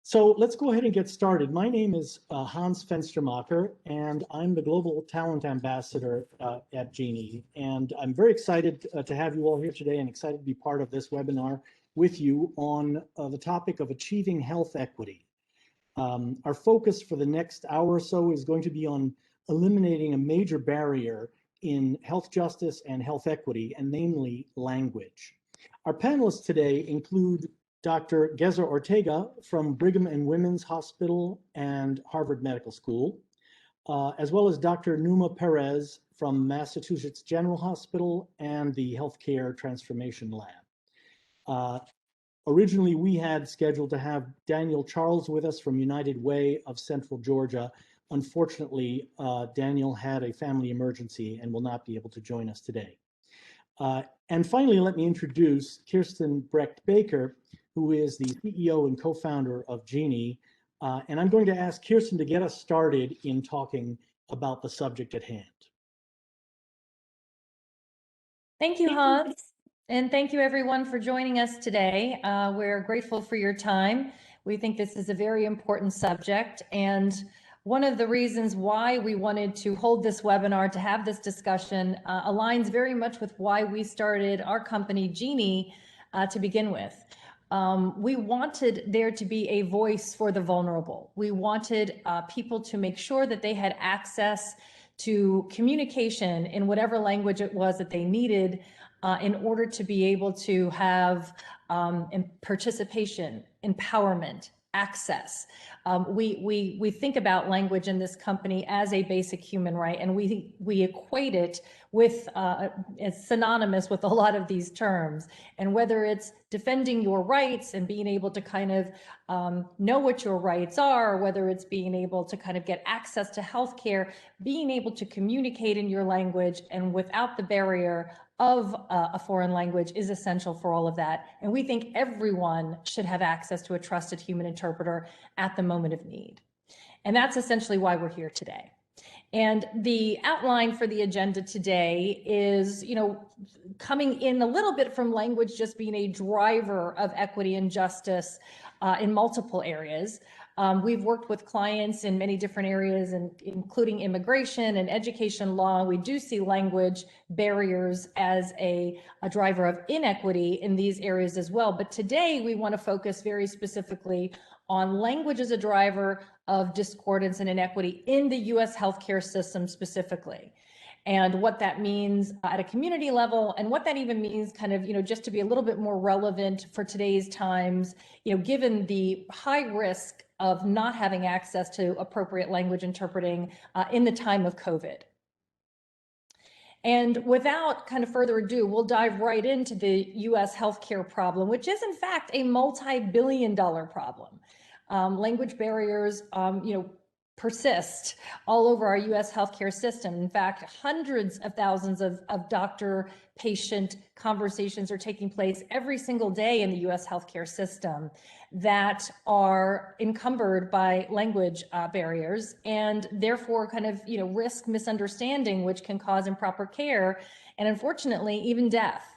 So let's go ahead and get started. My name is Hans Fenstermacher, and I'm the Global Talent Ambassador at Jeenie. And I'm very excited to have you all here today and excited to be part of this webinar with you on the topic of achieving health equity. Our focus for the next hour or so is going to be on eliminating a major barrier in health justice and health equity, and namely language. Our panelists today include Dr. Gezzer Ortega from Brigham and Women's Hospital and Harvard Medical School, as well as Dr. Numa Perez from Massachusetts General Hospital and the Healthcare Transformation Lab. Originally, we had scheduled to have Daniel Charles with us from United Way of Central Georgia. Unfortunately, Daniel had a family emergency and will not be able to join us today. And finally, let me introduce Kirsten Brecht-Baker, who is the CEO and co-founder of Jeenie. And I'm going to ask Kirsten to get us started in talking about the subject at hand. Thank you, Hans. And thank you everyone for joining us today. We're grateful for your time. We think this is a very important subject. And one of the reasons why we wanted to hold this webinar, to have this discussion, aligns very much with why we started our company, Jeenie, to begin with. We wanted there to be a voice for the vulnerable. We wanted people to make sure that they had access to communication in whatever language it was that they needed in order to be able to have participation, empowerment, access. We think about language in this company as a basic human right, and we equate it with, it's synonymous with a lot of these terms. And whether it's defending your rights and being able to kind of know what your rights are, whether it's being able to kind of get access to healthcare, being able to communicate in your language and without the barrier of a foreign language is essential for all of that. And we think everyone should have access to a trusted human interpreter at the moment of need. And that's essentially why we're here today. And the outline for the agenda today is, coming in a little bit from language just being a driver of equity and justice in multiple areas. We've worked with clients in many different areas, including immigration and education law. We do see language barriers as a driver of inequity in these areas as well. But today we want to focus very specifically on language as a driver of discordance and inequity in the US healthcare system specifically, and what that means at a community level, and what that even means kind of, just to be a little bit more relevant for today's times, given the high risk of not having access to appropriate language interpreting in the time of COVID. And without kind of further ado, we'll dive right into the US healthcare problem, which is in fact a multi-billion-dollar problem. Language barriers, persist all over our US healthcare system. In fact, hundreds of thousands of doctor-patient conversations are taking place every single day in the US healthcare system that are encumbered by language barriers, and therefore kind of, risk misunderstanding, which can cause improper care and unfortunately even death.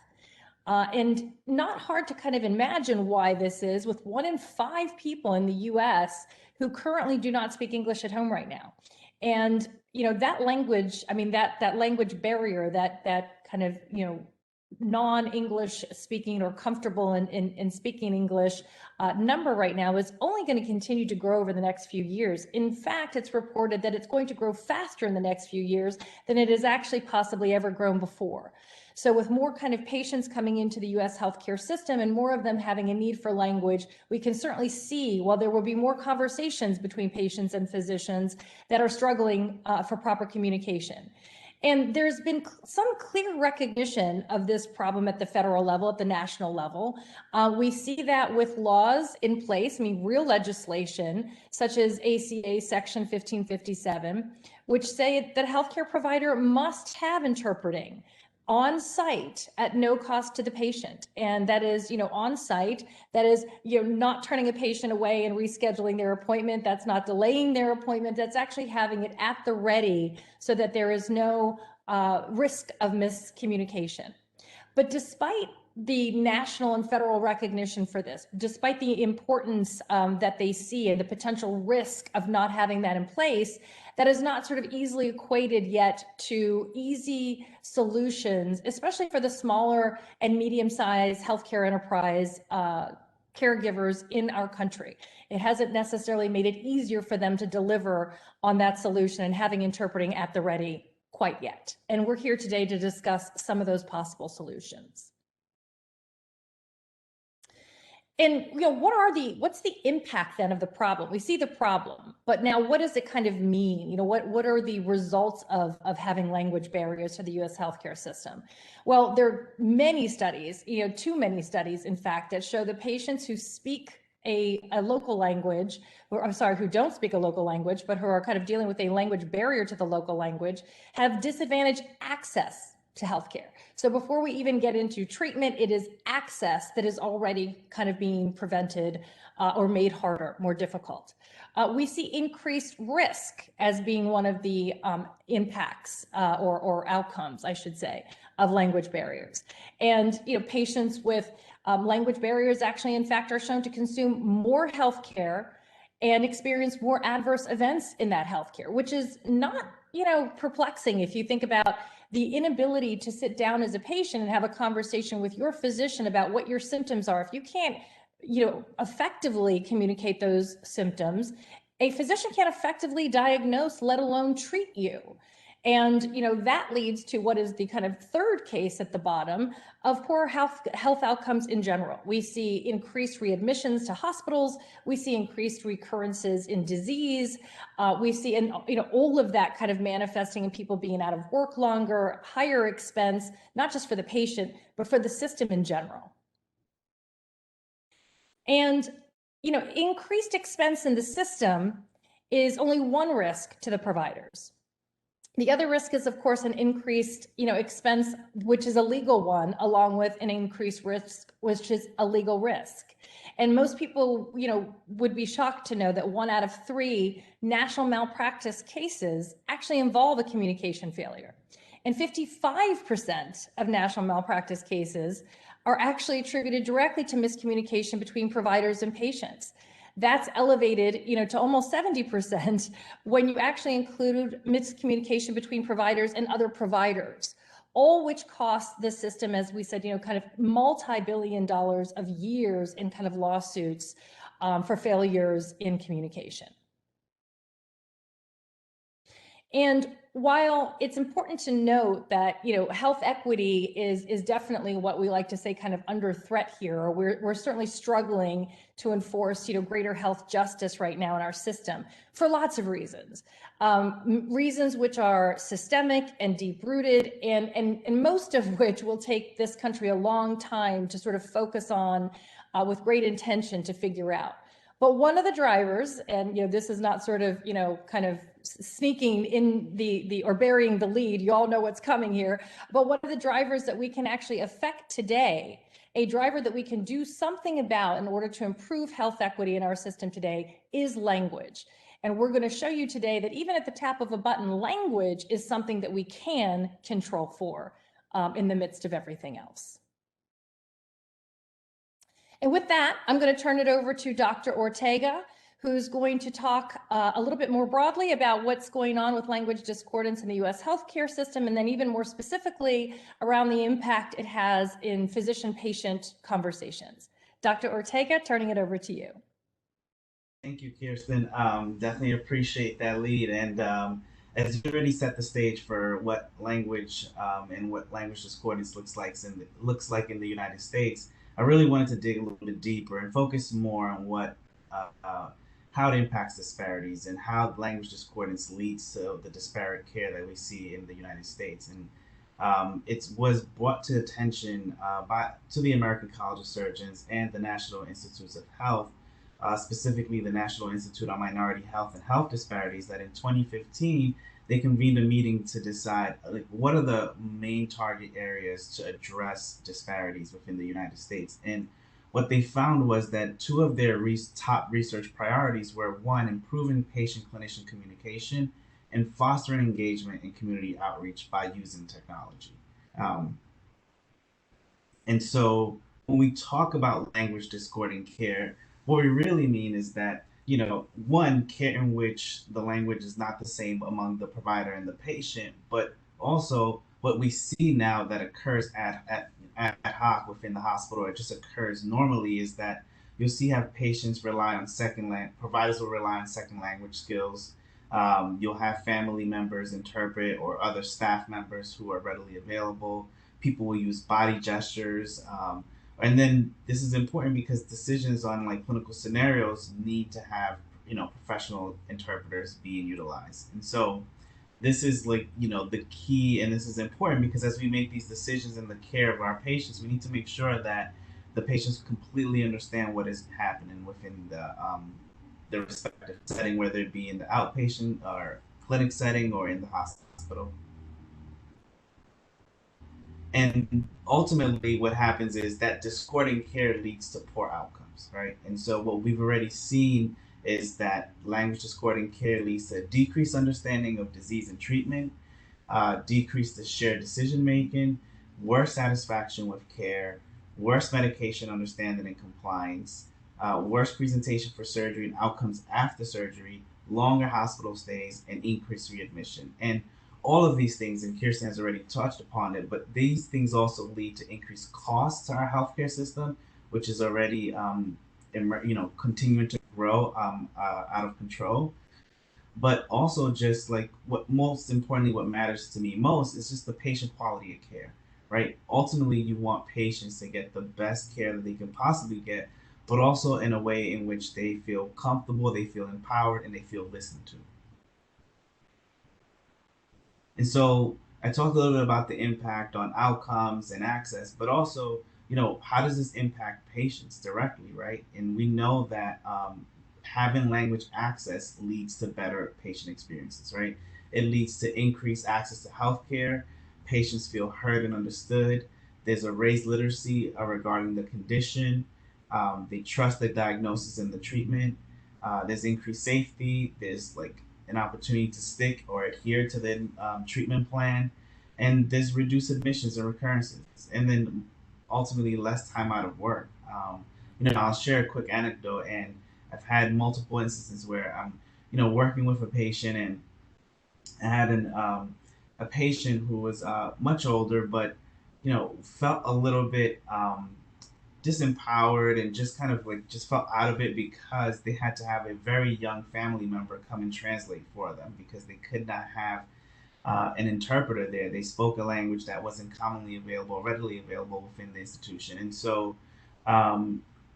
And not hard to kind of imagine why this is, with 1 in 5 people in the US who currently do not speak English at home right now. And, that language, that language barrier, that kind of, non-English speaking or comfortable in speaking English number right now is only going to continue to grow over the next few years. In fact, it's reported that it's going to grow faster in the next few years than it has actually possibly ever grown before. So with more kind of patients coming into the US healthcare system and more of them having a need for language, we can certainly see, while there will be more conversations between patients and physicians that are struggling for proper communication. And there's been some clear recognition of this problem at the federal level, at the national level. We see that with laws in place, real legislation, such as ACA Section 1557, which say that a healthcare provider must have interpreting on site at no cost to the patient. And that is, on site, that is, not turning a patient away and rescheduling their appointment. That's not delaying their appointment. That's actually having it at the ready so that there is no risk of miscommunication. But despite the national and federal recognition for this, despite the importance that they see and the potential risk of not having that in place, that is not sort of easily equated yet to easy solutions, especially for the smaller and medium-sized healthcare enterprise caregivers in our country. It hasn't necessarily made it easier for them to deliver on that solution and having interpreting at the ready quite yet. And we're here today to discuss some of those possible solutions. And what's the impact then of the problem? We see the problem, but now what does it kind of mean? What are the results of having language barriers to the US healthcare system? Well, there are many studies, too many studies, in fact, that show the patients who speak a local language, who don't speak a local language, but who are kind of dealing with a language barrier to the local language, have disadvantaged access to healthcare. So before we even get into treatment, it is access that is already kind of being prevented or made harder, more difficult. We see increased risk as being one of the impacts or outcomes, I should say, of language barriers. And patients with language barriers actually, in fact, are shown to consume more healthcare and experience more adverse events in that healthcare, which is not, perplexing if you think about the inability to sit down as a patient and have a conversation with your physician about what your symptoms are. If you can't, effectively communicate those symptoms, a physician can't effectively diagnose, let alone treat you. And, that leads to what is the kind of third case at the bottom of poor health outcomes in general. We see increased readmissions to hospitals. We see increased recurrences in disease. We see, all of that kind of manifesting in people being out of work longer, higher expense, not just for the patient, but for the system in general. And, increased expense in the system is only one risk to the providers. The other risk is, of course, an increased, expense, which is a legal one, along with an increased risk, which is a legal risk. And most people, would be shocked to know that 1 out of 3 national malpractice cases actually involve a communication failure. And 55% of national malpractice cases are actually attributed directly to miscommunication between providers and patients. That's elevated, to almost 70% when you actually include miscommunication between providers and other providers, all which cost the system, as we said, kind of multi-billion dollars of years in kind of lawsuits for failures in communication. And while it's important to note that, health equity is definitely what we like to say kind of under threat here, or we're certainly struggling to enforce, greater health justice right now in our system for lots of reasons. Reasons which are systemic and deep-rooted, and most of which will take this country a long time to sort of focus on with great intention to figure out. But one of the drivers, and this is not sort of, kind of sneaking in or burying the lead, you all know what's coming here, but one of the drivers that we can actually affect today, a driver that we can do something about in order to improve health equity in our system today, is language. And we're going to show you today that even at the tap of a button, language is something that we can control for in the midst of everything else. And with that, I'm going to turn it over to Dr. Ortega, who's going to talk a little bit more broadly about what's going on with language discordance in the US healthcare system, and then even more specifically around the impact it has in physician-patient conversations. Dr. Ortega, turning it over to you. Thank you, Kirsten. Definitely appreciate that lead. And as you already set the stage for what language and what language discordance looks like in the United States, I really wanted to dig a little bit deeper and focus more on what how it impacts disparities and how language discordance leads to the disparate care that we see in the United States. And it was brought to attention to the American College of Surgeons and the National Institutes of Health, specifically the National Institute on Minority Health and Health Disparities, that in 2015, they convened a meeting to decide what are the main target areas to address disparities within the United States. And what they found was that 2 of their top research priorities were, 1, improving patient-clinician communication, and fostering engagement in community outreach by using technology. And so when we talk about language discordant care, what we really mean is that, one, care in which the language is not the same among the provider and the patient, but also what we see now that occurs ad hoc within the hospital, or it just occurs normally, is that you'll see have patients rely on providers will rely on second language skills. You'll have family members interpret, or other staff members who are readily available. People will use body gestures. And then this is important because decisions on like clinical scenarios need to have, professional interpreters being utilized. And so this is like, the key, and this is important because as we make these decisions in the care of our patients, we need to make sure that the patients completely understand what is happening within the respective setting, whether it be in the outpatient or clinic setting or in the hospital. And ultimately, what happens is that discordant care leads to poor outcomes, right? And so, what we've already seen is that language discordant care leads to decreased understanding of disease and treatment, decrease the shared decision making, worse satisfaction with care, worse medication understanding and compliance, worse presentation for surgery and outcomes after surgery, longer hospital stays, and increased readmission. And all of these things, and Kirsten has already touched upon it, but these things also lead to increased costs to our healthcare system, which is already, continuing to grow out of control. But also, just like what most importantly, what matters to me most is just the patient quality of care, right? Ultimately, you want patients to get the best care that they can possibly get, but also in a way in which they feel comfortable, they feel empowered, and they feel listened to. And so I talked a little bit about the impact on outcomes and access, but also, how does this impact patients directly, right? And we know that having language access leads to better patient experiences, right? It leads to increased access to healthcare. Patients feel heard and understood. There's a raised literacy regarding the condition. They trust the diagnosis and the treatment. There's increased safety. There's like an opportunity to stick or adhere to the treatment plan, and there's reduced admissions and recurrences, and then ultimately less time out of work. I'll share a quick anecdote, and I've had multiple instances where I'm, working with a patient, and I had a patient who was much older, but felt a little bit disempowered and just kind of like just felt out of it because they had to have a very young family member come and translate for them because they could not have an interpreter there. They spoke a language that wasn't commonly available, readily available within the institution. And so,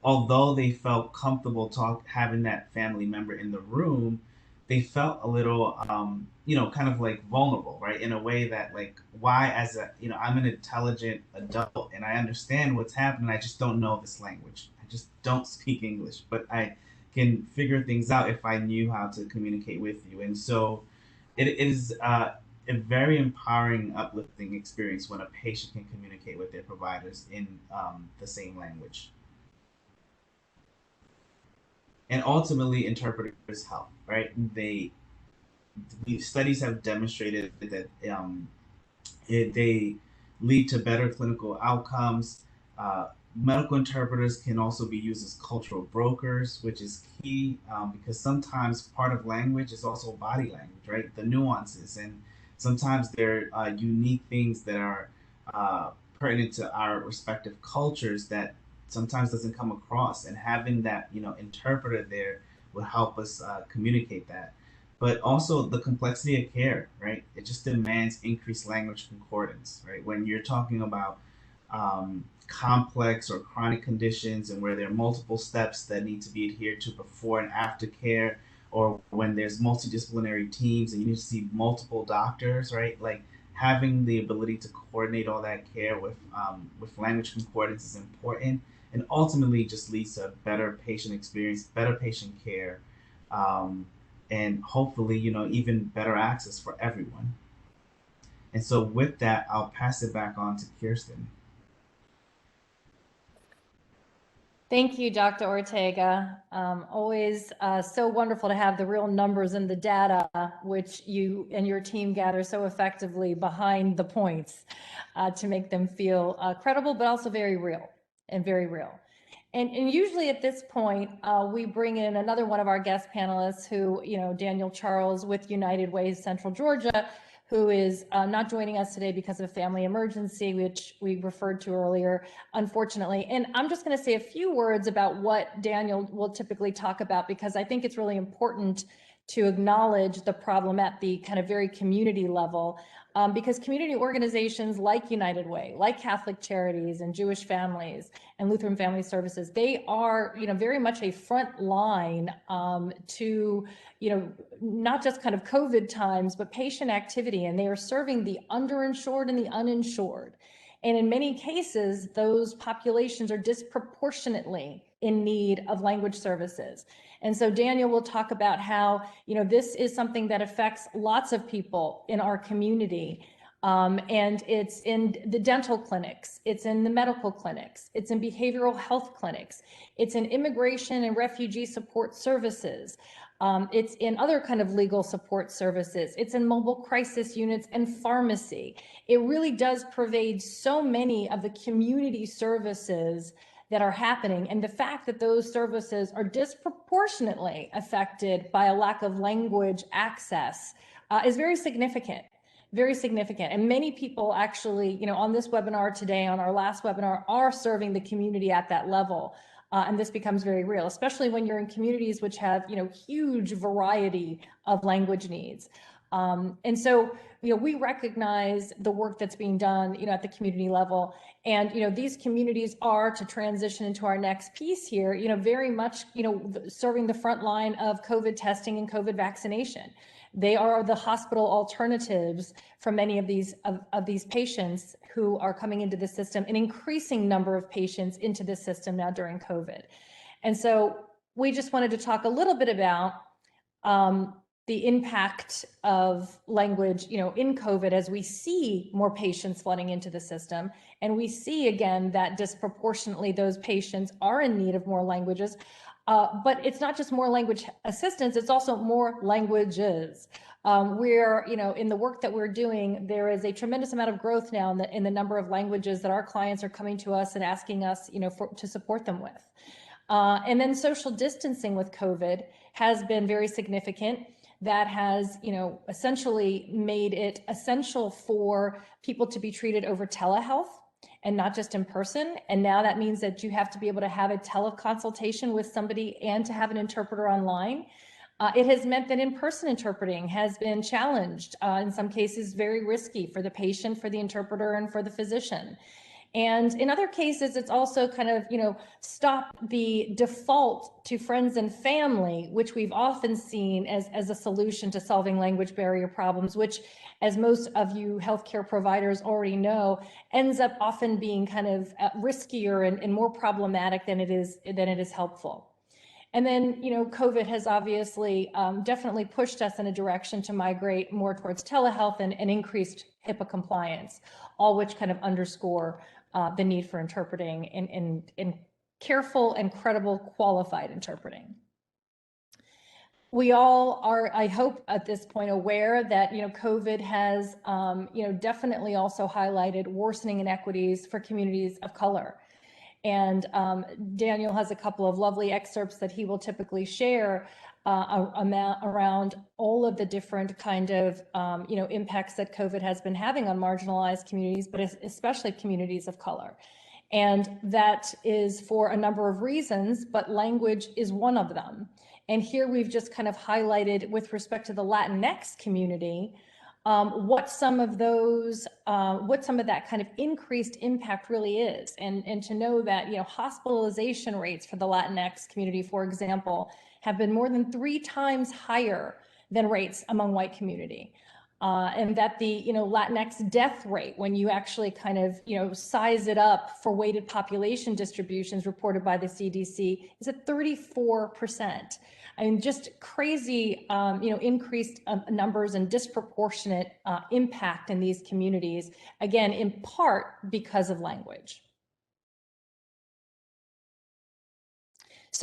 although they felt comfortable having that family member in the room, they felt a little, kind of like vulnerable, right? In a way that like, why as a, I'm an intelligent adult and I understand what's happening. I just don't know this language. I just don't speak English, but I can figure things out if I knew how to communicate with you. And so it is a very empowering, uplifting experience when a patient can communicate with their providers in the same language. And ultimately, interpreters help, right? Studies have demonstrated that they lead to better clinical outcomes. Medical interpreters can also be used as cultural brokers, which is key because sometimes part of language is also body language, right? The nuances, and sometimes there are unique things that are pertinent to our respective cultures that sometimes doesn't come across, and having that interpreter there will help us communicate that. But also the complexity of care, right? It just demands increased language concordance, right? When you're talking about complex or chronic conditions and where there are multiple steps that need to be adhered to before and after care, or when there's multidisciplinary teams and you need to see multiple doctors, right? Like having the ability to coordinate all that care with language concordance is important, and ultimately just leads to a better patient experience, better patient care, and hopefully, even better access for everyone. And so with that, I'll pass it back on to Kirsten. Thank you, Dr. Ortega. Always so wonderful to have the real numbers and the data, which you and your team gather so effectively behind the points to make them feel credible, but also very real and very real. And usually at this point, we bring in another one of our guest panelists who, Daniel Charles with United Way Central Georgia, who is not joining us today because of a family emergency, which we referred to earlier, unfortunately. And I'm just going to say a few words about what Daniel will typically talk about, because I think it's really important to acknowledge the problem at the kind of very community level, because community organizations like United Way, like Catholic Charities and Jewish Families and Lutheran Family Services, they are, very much a front line to, not just kind of COVID times, but patient activity, and they are serving the underinsured and the uninsured. And in many cases, those populations are disproportionately in need of language services. And so Daniel will talk about how, this is something that affects lots of people in our community. And it's in the dental clinics, it's in the medical clinics, it's in behavioral health clinics, it's in immigration and refugee support services. It's in other kind of legal support services. It's in mobile crisis units and pharmacy. It really does pervade so many of the community services that are happening. And the fact that those services are disproportionately affected by a lack of language access is very significant. Very significant. And many people actually, on this webinar today, on our last webinar, are serving the community at that level. And this becomes very real, especially when you're in communities which have, huge variety of language needs. And so, we recognize the work that's being done, at the community level. And, these communities are, to transition into our next piece here, very much, serving the front line of COVID testing and COVID vaccination. They are the hospital alternatives for many of these patients who are coming into the system, an increasing number of patients into the system now during COVID. And so we just wanted to talk a little bit about the impact of language, in COVID, as we see more patients flooding into the system. And we see again that disproportionately those patients are in need of more languages. But it's not just more language assistance, it's also more languages. We're, in the work that we're doing, there is a tremendous amount of growth now in the number of languages that our clients are coming to us and asking us, to support them with. And then social distancing with COVID has been very significant. That has, essentially made it essential for people to be treated over telehealth and not just in person. And now that means that you have to be able to have a teleconsultation with somebody and to have an interpreter online. It has meant that in-person interpreting has been challenged, in some cases very risky for the patient, for the interpreter, and for the physician. And in other cases, it's also kind of, stop the default to friends and family, which we've often seen as a solution to solving language barrier problems, which, as most of you healthcare providers already know, ends up often being kind of riskier and more problematic than it is helpful. And then, COVID has obviously definitely pushed us in a direction to migrate more towards telehealth and increased HIPAA compliance, all which kind of underscore the need for interpreting in careful and credible, qualified interpreting. We all are, I hope, at this point aware that, COVID has, definitely also highlighted worsening inequities for communities of color. And Daniel has a couple of lovely excerpts that he will typically share around all of the different kind of, impacts that COVID has been having on marginalized communities, but especially communities of color. And that is for a number of reasons, but language is one of them. And here we've just kind of highlighted, with respect to the Latinx community, what some of that kind of increased impact really is. And to know that, hospitalization rates for the Latinx community, for example, have been more than 3 times higher than rates among white community. And that the, Latinx death rate, when you actually kind of, size it up for weighted population distributions reported by the CDC, is at 34%. I mean, just crazy, increased numbers and disproportionate impact in these communities, again, in part because of language.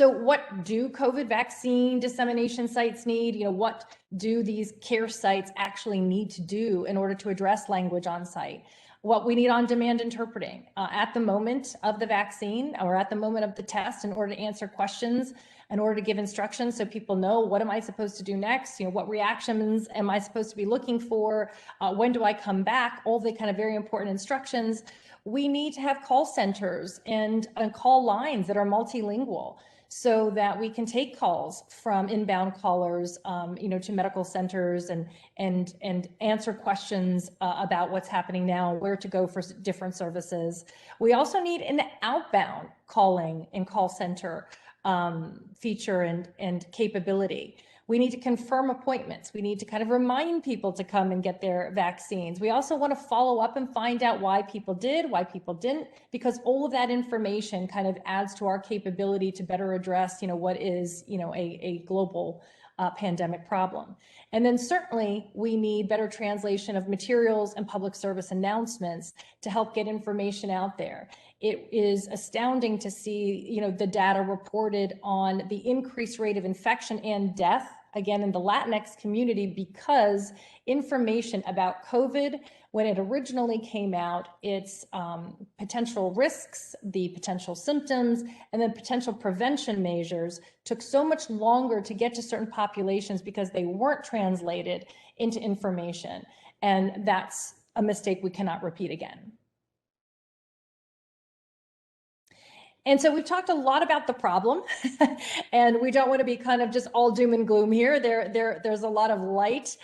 So what do COVID vaccine dissemination sites need? What do these care sites actually need to do in order to address language on site? What we need on-demand interpreting at the moment of the vaccine or at the moment of the test in order to answer questions, in order to give instructions so people know, what am I supposed to do next? What reactions am I supposed to be looking for? When do I come back? All the kind of very important instructions. We need to have call centers and call lines that are multilingual, so that we can take calls from inbound callers, to medical centers and answer questions about what's happening now, where to go for different services. We also need an outbound calling and call center feature and capability. We need to confirm appointments. We need to kind of remind people to come and get their vaccines. We also want to follow up and find out why people did, why people didn't, because all of that information kind of adds to our capability to better address, what is, a global pandemic problem. And then certainly we need better translation of materials and public service announcements to help get information out there. It is astounding to see, the data reported on the increased rate of infection and death, again, in the Latinx community, because information about COVID, when it originally came out, its potential risks, the potential symptoms, and then potential prevention measures took so much longer to get to certain populations because they weren't translated into information. And that's a mistake we cannot repeat again. And so we've talked a lot about the problem, and we don't want to be kind of just all doom and gloom here. There's a lot of light,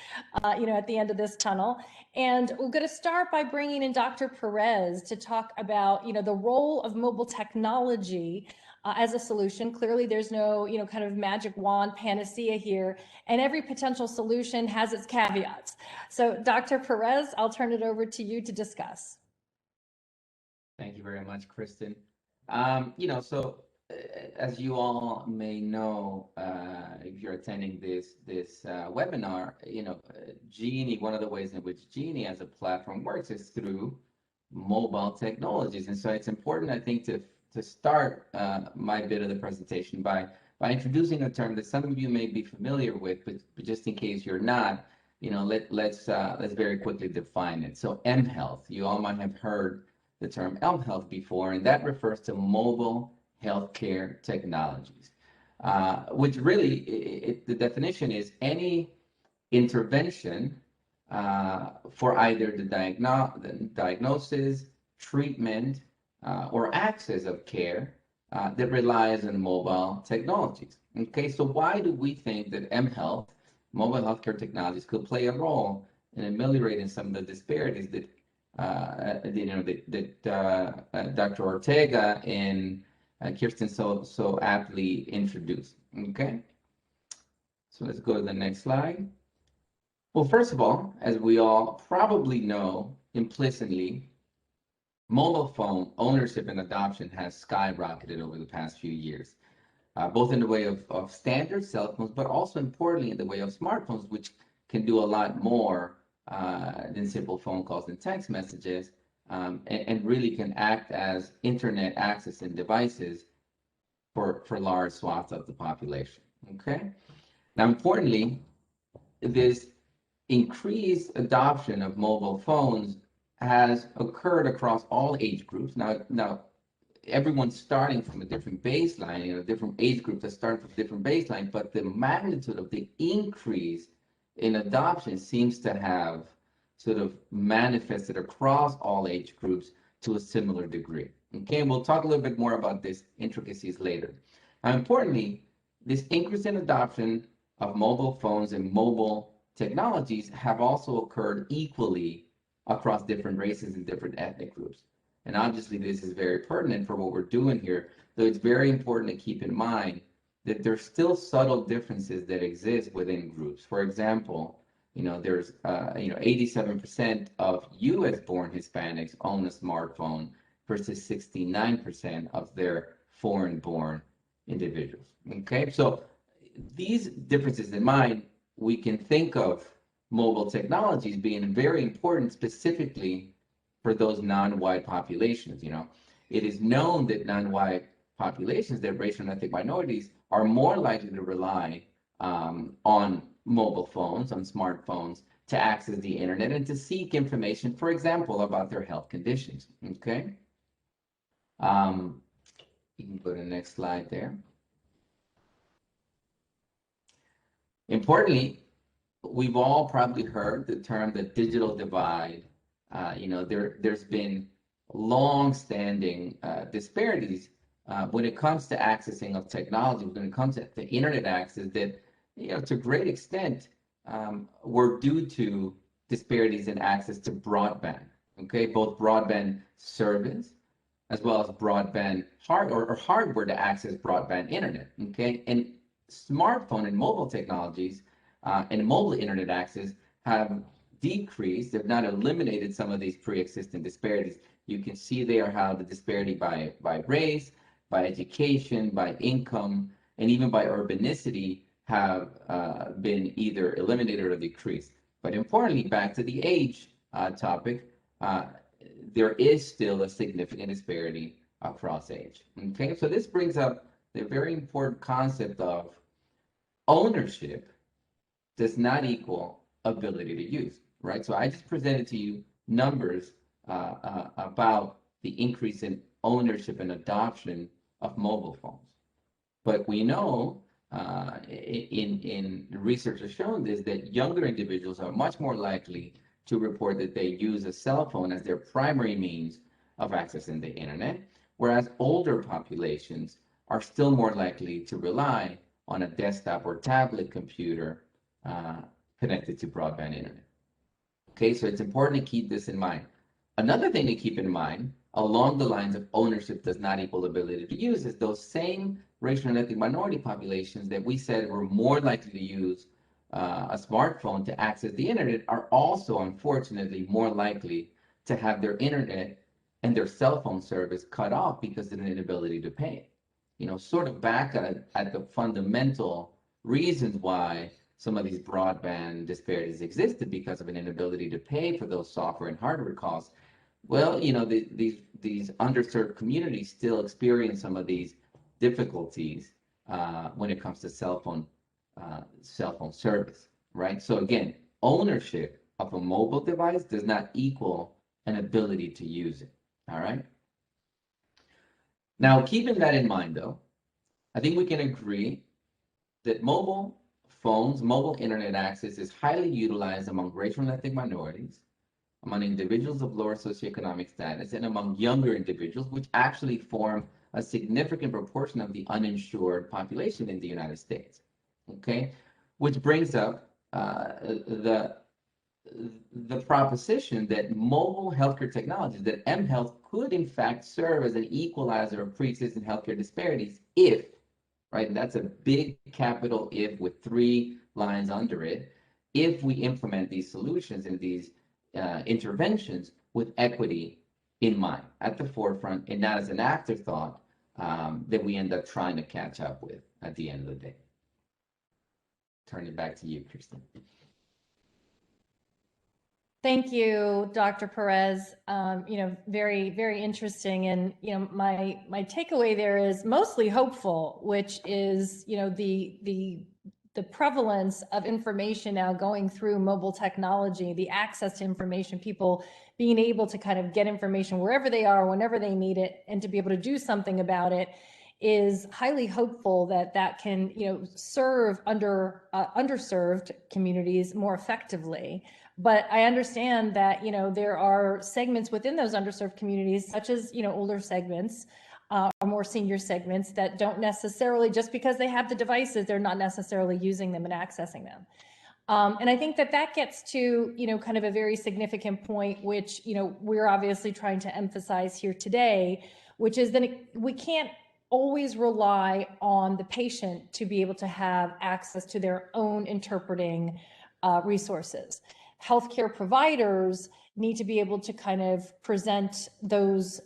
at the end of this tunnel. And we're going to start by bringing in Dr. Perez to talk about, the role of mobile technology as a solution. Clearly, there's no, kind of magic wand panacea here, and every potential solution has its caveats. So, Dr. Perez, I'll turn it over to you to discuss. Thank you very much, Kristen. So as you all may know, if you're attending this webinar, Jeenie, one of the ways in which Jeenie as a platform works is through mobile technologies. And so it's important, I think, to start my bit of the presentation by introducing a term that some of you may be familiar with, but just in case you're not, let's very quickly define it. So mHealth, you all might have heard the term mHealth before, and that refers to mobile healthcare technologies, which really, the definition is any intervention for either the diagnosis, treatment, or access of care that relies on mobile technologies. Okay, so why do we think that mHealth, mobile healthcare technologies, could play a role in ameliorating some of the disparities that Dr. Ortega and Kirsten so aptly introduced. Okay, so let's go to the next slide. Well, first of all, as we all probably know implicitly, mobile phone ownership and adoption has skyrocketed over the past few years, both in the way of standard cell phones, but also importantly in the way of smartphones, which can do a lot more than simple phone calls and text messages, and really can act as internet accessing devices for large swaths of the population. Okay. Now, importantly, this increased adoption of mobile phones has occurred across all age groups. Now, everyone's starting from a different baseline, different age groups that start from different baseline, but the magnitude of the increase in adoption seems to have sort of manifested across all age groups to a similar degree. Okay, and we'll talk a little bit more about these intricacies later. Now, importantly, this increase in adoption of mobile phones and mobile technologies have also occurred equally across different races and different ethnic groups. And obviously, this is very pertinent for what we're doing here, though it's very important to keep in mind that there's still subtle differences that exist within groups. For example, there's 87% of US-born Hispanics own a smartphone versus 69% of their foreign-born individuals. Okay, so these differences in mind, we can think of mobile technologies being very important specifically for those non-white populations. It is known that non-white populations, that racial and ethnic minorities, are more likely to rely on mobile phones, on smartphones, to access the internet and to seek information, for example, about their health conditions. Okay. You can go to the next slide there. Importantly, we've all probably heard the term the digital divide. There's been long-standing disparities when it comes to accessing of technology, when it comes to the internet access that, to a great extent, were due to disparities in access to broadband. Okay, both broadband service as well as broadband hardware to access broadband internet. Okay, and smartphone and mobile technologies and mobile internet access have decreased, if not eliminated, some of these pre-existing disparities. You can see there how the disparity by race, by education, by income, and even by urbanicity have been either eliminated or decreased. But importantly, back to the age topic, there is still a significant disparity across age. Okay, so this brings up the very important concept of ownership does not equal ability to use, right? So I just presented to you numbers about the increase in ownership and adoption of mobile phones. But we know in research has shown this, that younger individuals are much more likely to report that they use a cell phone as their primary means of accessing the internet, whereas older populations are still more likely to rely on a desktop or tablet computer connected to broadband internet. Okay, so it's important to keep this in mind. Another thing to keep in mind, along the lines of ownership does not equal ability to use, is those same racial and ethnic minority populations that we said were more likely to use a smartphone to access the internet are also, unfortunately, more likely to have their internet and their cell phone service cut off because of an inability to pay. Sort of back at the fundamental reasons why some of these broadband disparities existed, because of an inability to pay for those software and hardware costs. Well, these underserved communities still experience some of these difficulties when it comes to cell phone service, right? So again, ownership of a mobile device does not equal an ability to use it, all right? Now, keeping that in mind, though, I think we can agree that mobile phones, mobile internet access is highly utilized among racial and ethnic minorities, among individuals of lower socioeconomic status, and among younger individuals, which actually form a significant proportion of the uninsured population in the United States. Okay, which brings up the proposition that mobile healthcare technologies, that mHealth could in fact serve as an equalizer of pre-existing healthcare disparities if, right, and that's a big capital if with 3 lines under it, if we implement these solutions and these interventions with equity in mind at the forefront, and not as an afterthought that we end up trying to catch up with at the end of the day. Turn it back to you, Kristen. Thank you, Dr. Perez. Very, very interesting. And, my takeaway there is mostly hopeful, which is, the prevalence of information now going through mobile technology, the access to information, people being able to kind of get information wherever they are, whenever they need it, and to be able to do something about it, is highly hopeful that can, serve underserved communities more effectively. But I understand that, there are segments within those underserved communities, such as, older segments, or more senior segments, that don't necessarily, just because they have the devices, they're not necessarily using them and accessing them. And I think that gets to, kind of a very significant point, which, we're obviously trying to emphasize here today, which is that we can't always rely on the patient to be able to have access to their own interpreting resources. Healthcare providers need to be able to kind of present those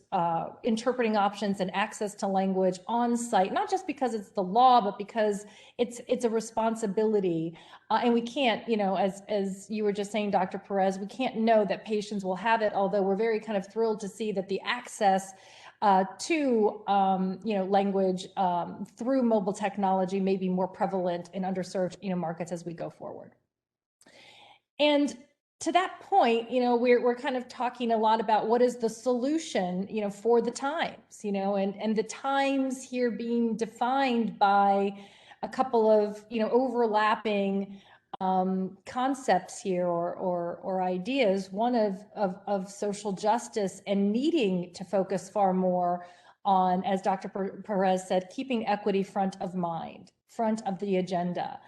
interpreting options and access to language on site, not just because it's the law, but because it's a responsibility. And we can't, as you were just saying, Dr. Perez, we can't know that patients will have it, although we're very kind of thrilled to see that the access to language through mobile technology may be more prevalent in underserved markets as we go forward. And to that point, we're kind of talking a lot about what is the solution, for the times, and the times here being defined by a couple of, overlapping concepts here or ideas. One of social justice and needing to focus far more on, as Dr. Perez said, keeping equity front of mind, front of the agenda.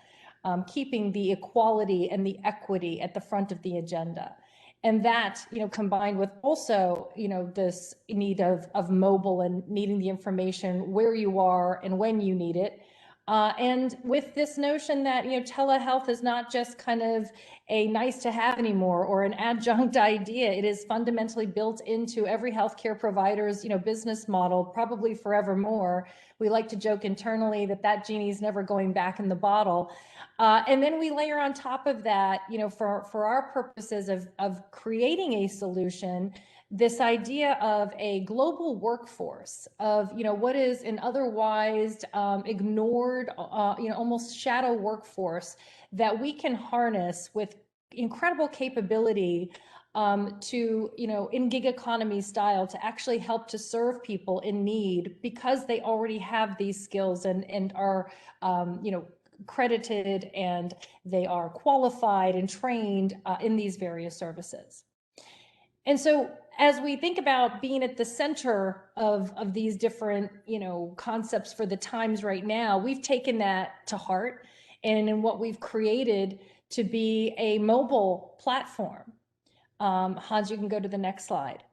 Keeping the equality and the equity at the front of the agenda. And that, combined with also, this need of mobile and needing the information where you are and when you need it. And with this notion that, telehealth is not just kind of a nice to have anymore or an adjunct idea. It is fundamentally built into every healthcare provider's, business model, probably forevermore. We like to joke internally that genie's never going back in the bottle. And then we layer on top of that, for our purposes of creating a solution, this idea of a global workforce of, what is an otherwise ignored, almost shadow workforce that we can harness with incredible capability to, in gig economy style, to actually help to serve people in need because they already have these skills and are, credited and they are qualified and trained in these various services. And so as we think about being at the center of these different, concepts for the times right now, we've taken that to heart and in what we've created to be a mobile platform. Hans, you can go to the next slide,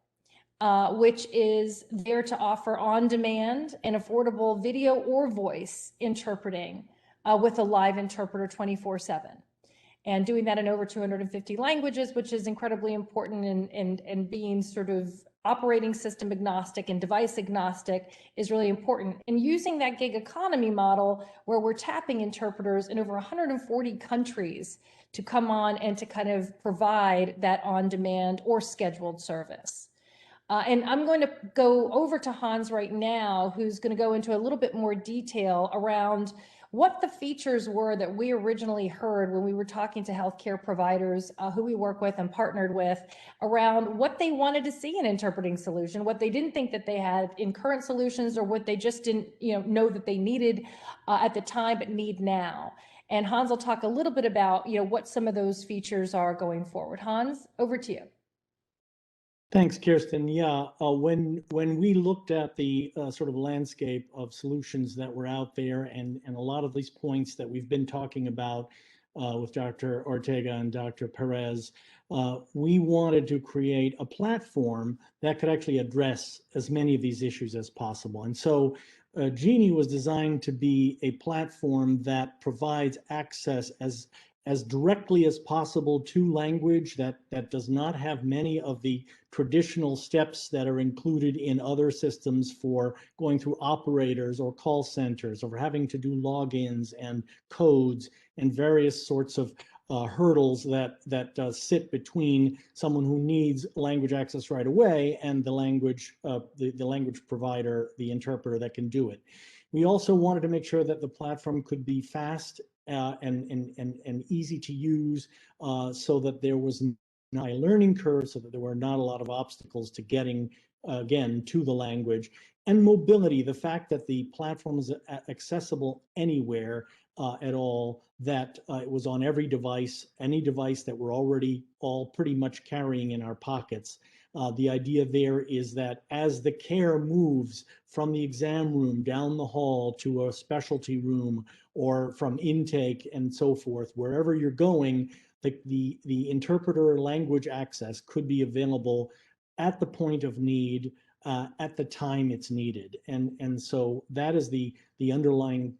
which is there to offer on-demand and affordable video or voice interpreting with a live interpreter 24/7. And doing that in over 250 languages, which is incredibly important, and being sort of operating system agnostic and device agnostic is really important. And using that gig economy model where we're tapping interpreters in over 140 countries to come on and to kind of provide that on-demand or scheduled service. And I'm going to go over to Hans right now, who's going to go into a little bit more detail around what the features were that we originally heard when we were talking to healthcare providers who we work with and partnered with around what they wanted to see in interpreting solution, what they didn't think that they had in current solutions, or what they just didn't know that they needed at the time but need now. And Hans will talk a little bit about what some of those features are going forward. Hans, over to you. Thanks, Kirsten. Yeah, when we looked at the sort of landscape of solutions that were out there, and a lot of these points that we've been talking about with Dr. Ortega and Dr. Perez, we wanted to create a platform that could actually address as many of these issues as possible. And so Jeenie was designed to be a platform that provides access as directly as possible to language that does not have many of the traditional steps that are included in other systems for going through operators or call centers, or having to do logins and codes and various sorts of hurdles that sit between someone who needs language access right away and the language provider, the interpreter that can do it. We also wanted to make sure that the platform could be fast and easy to use, so that there was not a learning curve, so that there were not a lot of obstacles to getting, again, to the language. And mobility, the fact that the platform is accessible anywhere at all, that it was on every device, any device that we're already all pretty much carrying in our pockets. The idea there is that as the care moves from the exam room down the hall to a specialty room, or from intake and so forth, wherever you're going, the interpreter language access could be available at the point of need, at the time it's needed. And so that is the underlying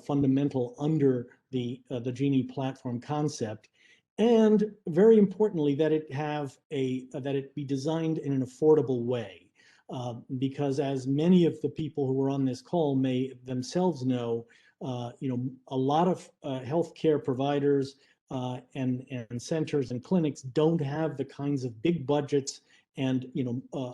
fundamental under the Jeenie platform concept. And very importantly, that it be designed in an affordable way, because as many of the people who are on this call may themselves know, a lot of healthcare providers and centers and clinics don't have the kinds of big budgets and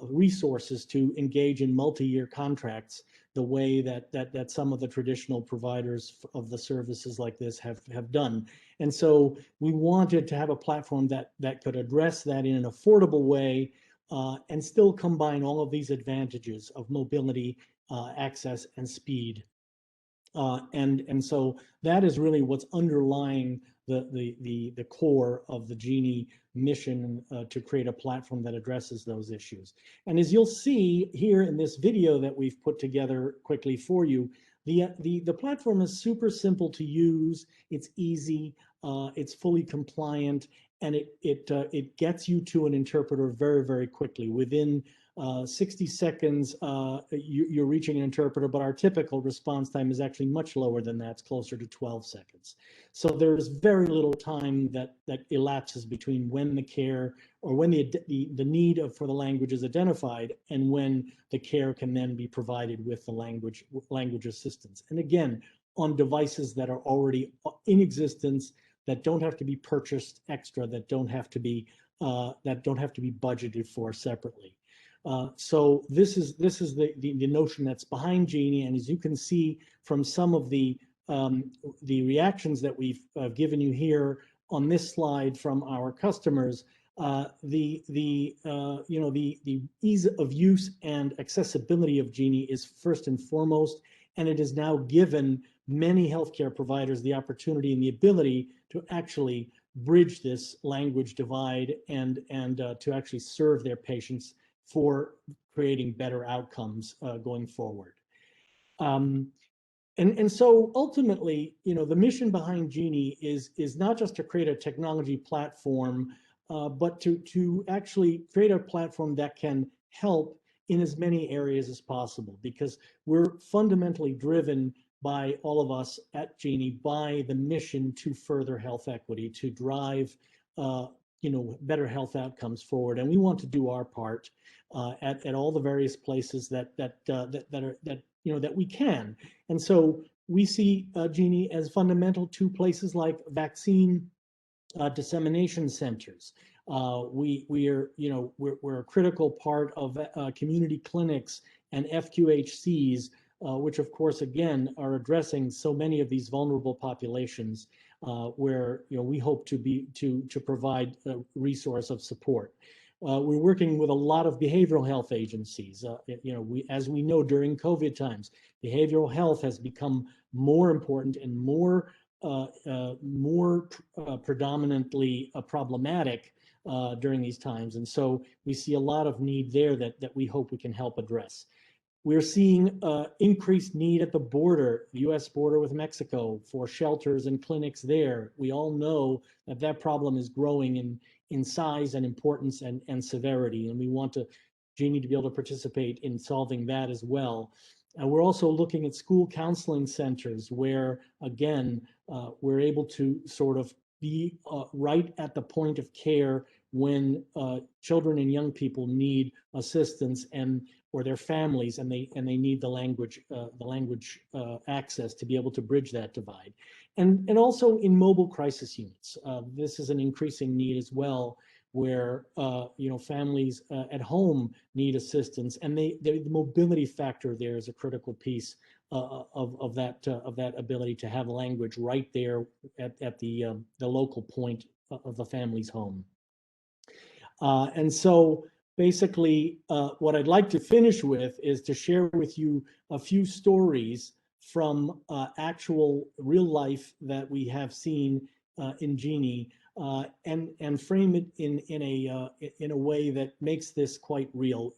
resources to engage in multi-year contracts the way that some of the traditional providers of the services like this have done. And so we wanted to have a platform that could address that in an affordable way and still combine all of these advantages of mobility, access, and speed. And so that is really what's underlying the core of the Jeenie mission to create a platform that addresses those issues. And as you'll see here in this video that we've put together quickly for you, the platform is super simple to use. It's easy, it's fully compliant, and it gets you to an interpreter very, very quickly. Within 60 seconds, you're reaching an interpreter, but our typical response time is actually much lower than that. It's closer to 12 seconds. So there's very little time that elapses between when the care or when the need for the language is identified and when the care can then be provided with the language assistance. And again, on devices that are already in existence, that don't have to be purchased extra, that don't have to be budgeted for separately. So this is the notion that's behind Jeenie, and as you can see from some of the reactions that we've given you here on this slide from our customers, the ease of use and accessibility of Jeenie is first and foremost, and it has now given many healthcare providers the opportunity and the ability to actually bridge this language divide and to actually serve their patients for creating better outcomes going forward. And so ultimately, the mission behind Jeenie is not just to create a technology platform, but to actually create a platform that can help in as many areas as possible, because we're fundamentally driven by all of us at Jeenie by the mission to further health equity, to drive better health outcomes forward, and we want to do our part at all the various places that we can. And so we see Jeenie as fundamental to places like vaccine dissemination centers. We're a critical part of community clinics and FQHCs, which of course again are addressing so many of these vulnerable populations, where we hope to provide a resource of support. We're working with a lot of behavioral health agencies. As we know, during COVID times, behavioral health has become more important and more predominantly problematic during these times. And so we see a lot of need there that we hope we can help address. We're seeing increased need at the border, the U.S. border with Mexico, for shelters and clinics there. We all know that problem is growing in size and importance and severity, and we want Jeenie to be able to participate in solving that as well. And we're also looking at school counseling centers where, again, we're able to sort of be right at the point of care when children and young people need assistance or their families, and they need the language access to be able to bridge that divide. And also in mobile crisis units, this is an increasing need as well, where families at home need assistance, and the mobility factor there is a critical piece of that ability to have language right there at the local point of the family's home. And so basically, what I'd like to finish with is to share with you a few stories from actual real life that we have seen in Jeenie, and frame it in a way that makes this quite real.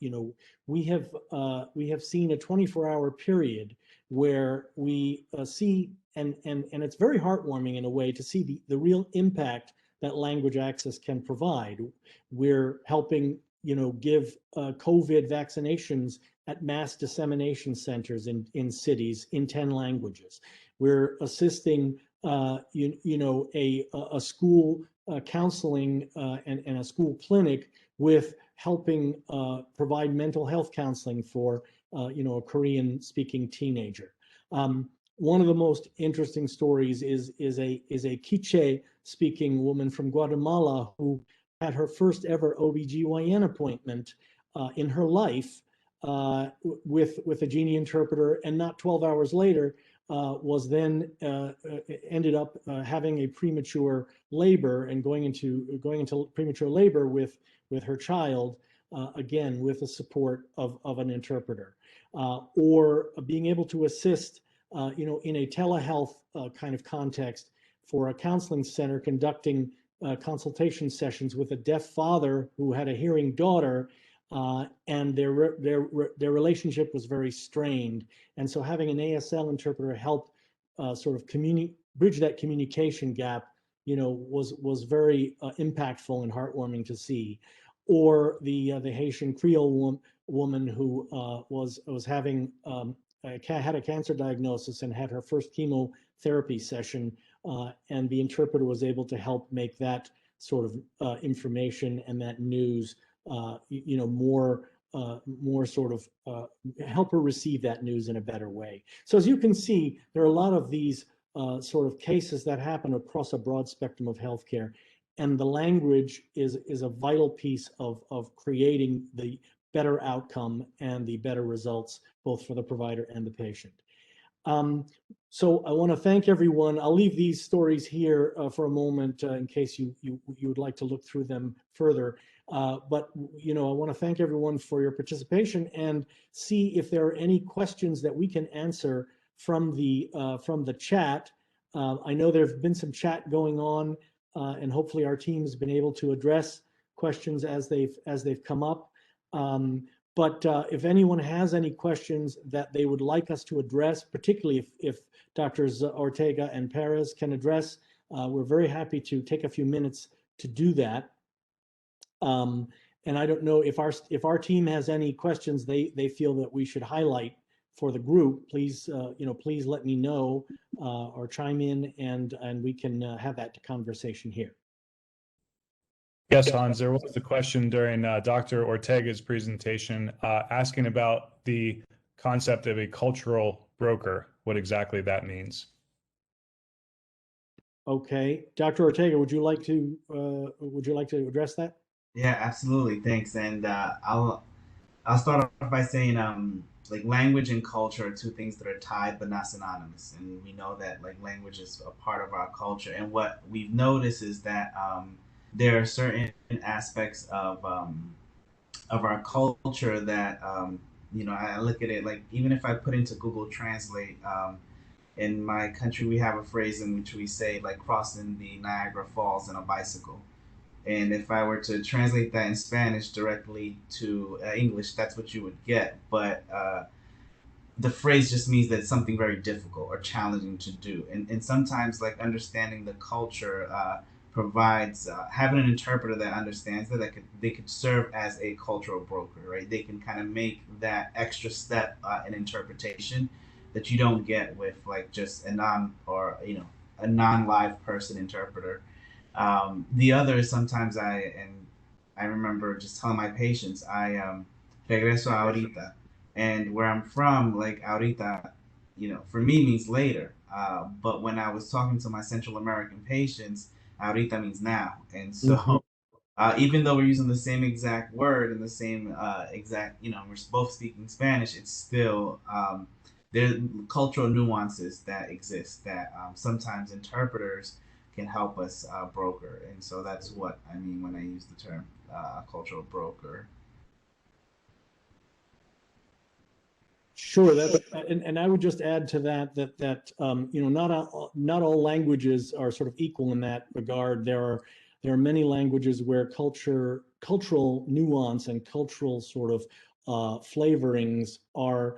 We have seen a 24-hour period where we see, and it's very heartwarming in a way to see the real impact that language access can provide. We're helping give COVID vaccinations at mass dissemination centers in cities in 10 languages. We're assisting a school counseling and a school clinic with helping provide mental health counseling for a Korean-speaking teenager. One of the most interesting stories is a Quiche-speaking woman from Guatemala who had her first ever OBGYN appointment in her life with a Jeenie interpreter, and not 12 hours later was then ended up having a premature labor and going into premature labor with her child, again with the support of an interpreter, or being able to assist in a telehealth kind of context for a counseling center conducting consultation sessions with a deaf father who had a hearing daughter, and their relationship was very strained. And so having an ASL interpreter help sort of bridge that communication gap, was very impactful and heartwarming to see. Or the Haitian Creole woman who was having had a cancer diagnosis and had her first chemotherapy session, and the interpreter was able to help make that sort of information and that news, more sort of help her receive that news in a better way. So as you can see, there are a lot of these sort of cases that happen across a broad spectrum of healthcare, and the language is a vital piece of creating the better outcome and the better results, both for the provider and the patient. So I want to thank everyone. I'll leave these stories here for a moment in case you would like to look through them further. But I want to thank everyone for your participation and see if there are any questions that we can answer from the chat. I know there have been some chat going on, and hopefully our team has been able to address questions as they've come up. But if anyone has any questions that they would like us to address, particularly if Drs. Ortega and Perez can address, we're very happy to take a few minutes to do that. And I don't know if our team has any questions they feel that we should highlight for the group. Please please let me know or chime in, and we can have that conversation here. Yes, Hans, there was a question during Dr. Ortega's presentation asking about the concept of a cultural broker, what exactly that means. Okay, Dr. Ortega, would you like to address that? Yeah, absolutely. Thanks. And I'll start off by saying like language and culture are two things that are tied but not synonymous. And we know that like language is a part of our culture. And what we've noticed is that there are certain aspects of our culture that I look at it like, even if I put into Google Translate, in my country we have a phrase in which we say like crossing the Niagara Falls in a bicycle. And if I were to translate that in Spanish directly to English, that's what you would get. But the phrase just means that it's something very difficult or challenging to do. And sometimes like understanding the culture provides having an interpreter that understands that they could serve as a cultural broker, right? They can kind of make that extra step in interpretation that you don't get with like just a non-live person interpreter. The other is sometimes I remember just telling my patients, regreso ahorita, and where I'm from, like ahorita, for me means later. But when I was talking to my Central American patients, ahorita means now. And so even though we're using the same exact word and the same exact, we're both speaking Spanish, it's still, there are cultural nuances that exist that sometimes interpreters can help us broker. And so that's what I mean when I use the term cultural broker. Sure, and I would just add to that not all languages are sort of equal in that regard. There are many languages where cultural nuance and cultural sort of flavorings are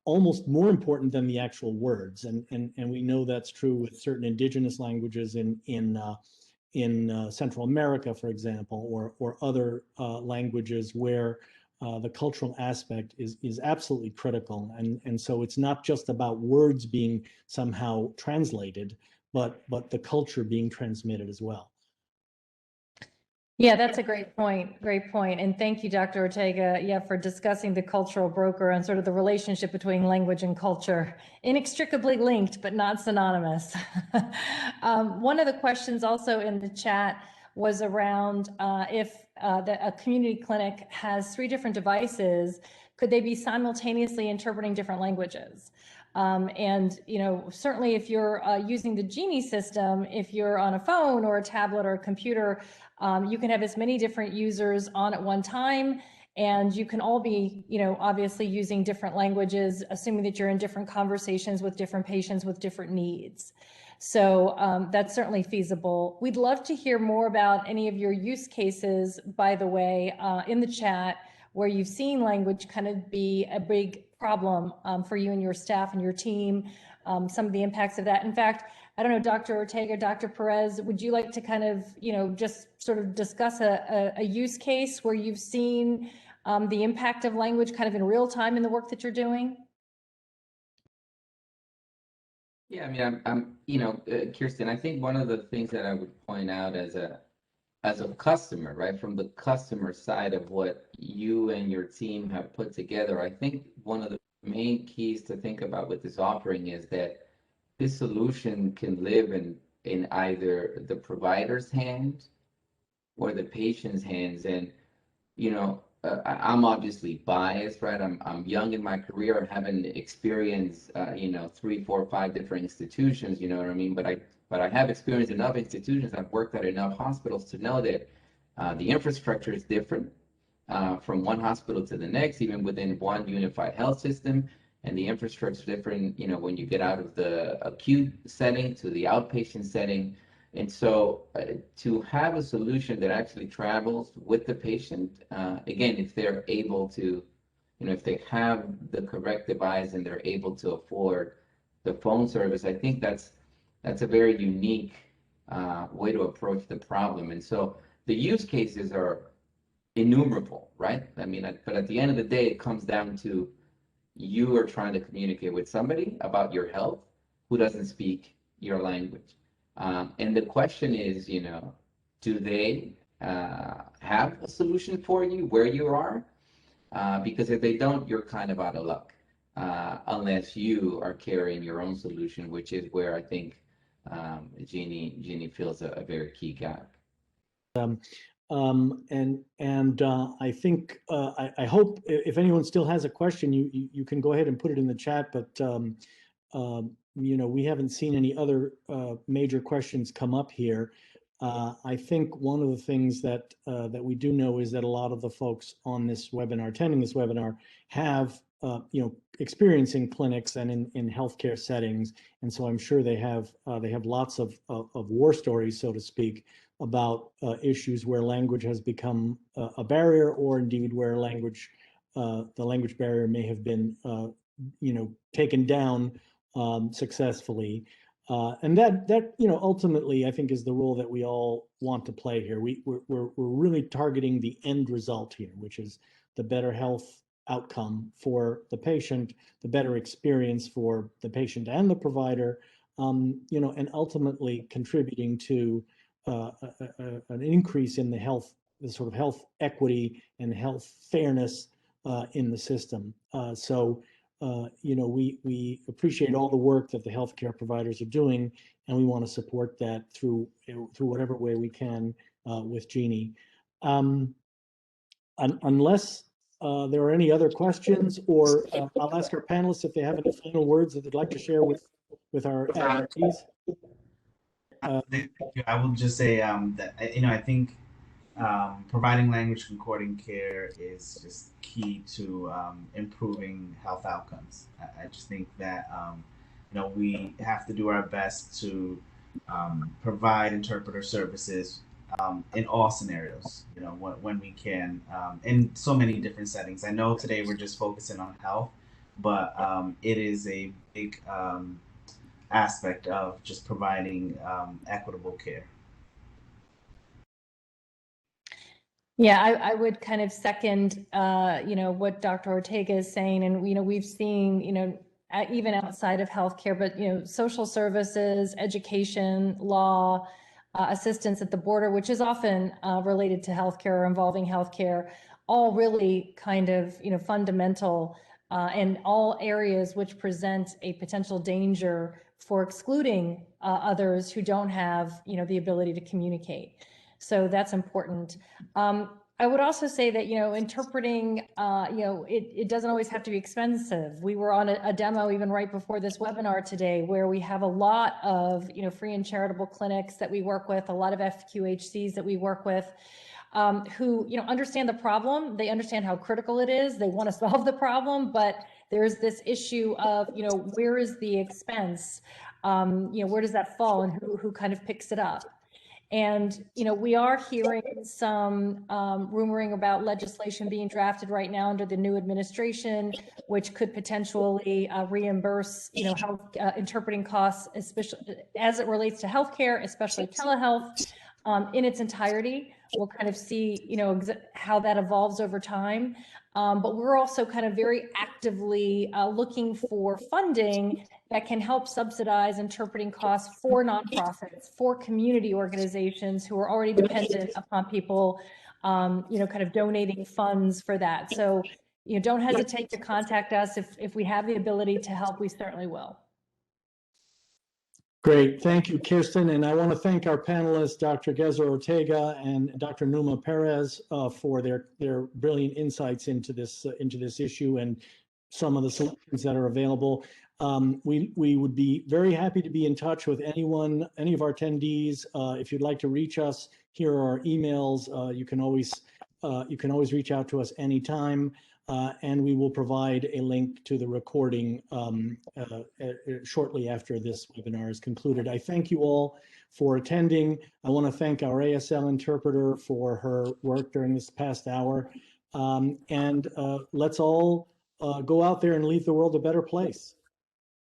almost more important than the actual words, and we know that's true with certain indigenous languages in Central America, for example, or other languages where the cultural aspect is absolutely critical, and so it's not just about words being somehow translated, but the culture being transmitted as well. Yeah, that's a great point. Great point. And thank you, Dr. Ortega, for discussing the cultural broker and sort of the relationship between language and culture, inextricably linked, but not synonymous. One of the questions also in the chat was around if a community clinic has 3 different devices, could they be simultaneously interpreting different languages? And, you know, certainly if you're using the Jeenie system, if you're on a phone or a tablet or a computer, you can have as many different users on at one time, and you can all be, you know, obviously using different languages, assuming that you're in different conversations with different patients with different needs. So that's certainly feasible. We'd love to hear more about any of your use cases, by the way, in the chat, where you've seen language kind of be a big problem for you and your staff and your team, some of the impacts of that. In fact, I don't know, Dr. Ortega, Dr. Perez, would you like to kind of, you know, just sort of discuss a use case where you've seen the impact of language kind of in real time in the work that you're doing? Yeah, I mean, I'm you know, Kirsten, I think one of the things that I would point out as a customer, right, from the customer side of what you and your team have put together, I think one of the main keys to think about with this offering is that this solution can live in either the provider's hand or the patient's hands. And, you know, I'm obviously biased, right? I'm young in my career, haven't experienced, you know, 3, 4, 5 different institutions, you know what I mean? But I have experienced enough institutions. I've worked at enough hospitals to know that the infrastructure is different from one hospital to the next, even within one unified health system. And the infrastructure is different, you know, when you get out of the acute setting to the outpatient setting. And so to have a solution that actually travels with the patient, again, if they're able to, you know, if they have the correct device and they're able to afford the phone service, I think that's a very unique way to approach the problem. And so the use cases are innumerable, right? I mean, but at the end of the day, it comes down to you are trying to communicate with somebody about your health who doesn't speak your language. And the question is, you know, do they have a solution for you where you are? Because if they don't, you're kind of out of luck, unless you are carrying your own solution, which is where I think Jeenie feels a very key gap. I think I hope if anyone still has a question, you can go ahead and put it in the chat. But you know, we haven't seen any other major questions come up here. I think one of the things that we do know is that a lot of the folks on this webinar, attending this webinar, have you know, experience in clinics and in healthcare settings, and so I'm sure they have lots of war stories, so to speak, about issues where language has become a barrier, or indeed where the language barrier may have been you know, taken down successfully. And that you know, ultimately, I think is the role that we all want to play here. We're really targeting the end result here, which is the better health outcome for the patient, the better experience for the patient and the provider, you know, and ultimately contributing to an increase in the sort of health equity and health fairness in the system. So you know, we appreciate all the work that the healthcare providers are doing, and we want to support that through whatever way we can with Jeenie. Unless there are any other questions, or I'll ask our panelists if they have any final words that they'd like to share with our attendees. Thank you. I will just say that, you know, I think providing language concording care is just key to improving health outcomes. I just think that you know, we have to do our best to provide interpreter services in all scenarios. You know, when we can, in so many different settings. I know today we're just focusing on health, but it is a big aspect of just providing equitable care. Yeah, I would kind of second, you know, what Dr. Ortega is saying. And, you know, we've seen, you know, even outside of healthcare, but, you know, social services, education, law, assistance at the border, which is often related to healthcare or involving healthcare, all really kind of, you know, fundamental and all areas which present a potential danger for excluding others who don't have, you know, the ability to communicate. So that's important. I would also say that, interpreting, it doesn't always have to be expensive. We were on a demo even right before this webinar today, where we have a lot of, free and charitable clinics that we work with, a lot of FQHCs that we work with, who, understand the problem. They understand how critical it is. They want to solve the problem, but there's this issue of, where is the expense? Where does that fall, and who kind of picks it up? And, we are hearing some rumoring about legislation being drafted right now under the new administration, which could potentially reimburse, health interpreting costs, especially as it relates to healthcare, especially telehealth, in its entirety. We'll kind of see, how that evolves over time. But we're also kind of very actively looking for funding that can help subsidize interpreting costs for nonprofits, for community organizations who are already dependent upon people, kind of donating funds for that. So, don't hesitate to contact us. If we have the ability to help, we certainly will. Great, thank you, Kirsten. And I want to thank our panelists, Dr. Gezzer Ortega and Dr. Numa Perez, for their brilliant insights into this issue and some of the solutions that are available. We would be very happy to be in touch with any of our attendees. If you'd like to reach us, here are our emails. You can always reach out to us anytime. And we will provide a link to the recording shortly after this webinar is concluded. I thank you all for attending. I want to thank our ASL interpreter for her work during this past hour. And let's all go out there and leave the world a better place.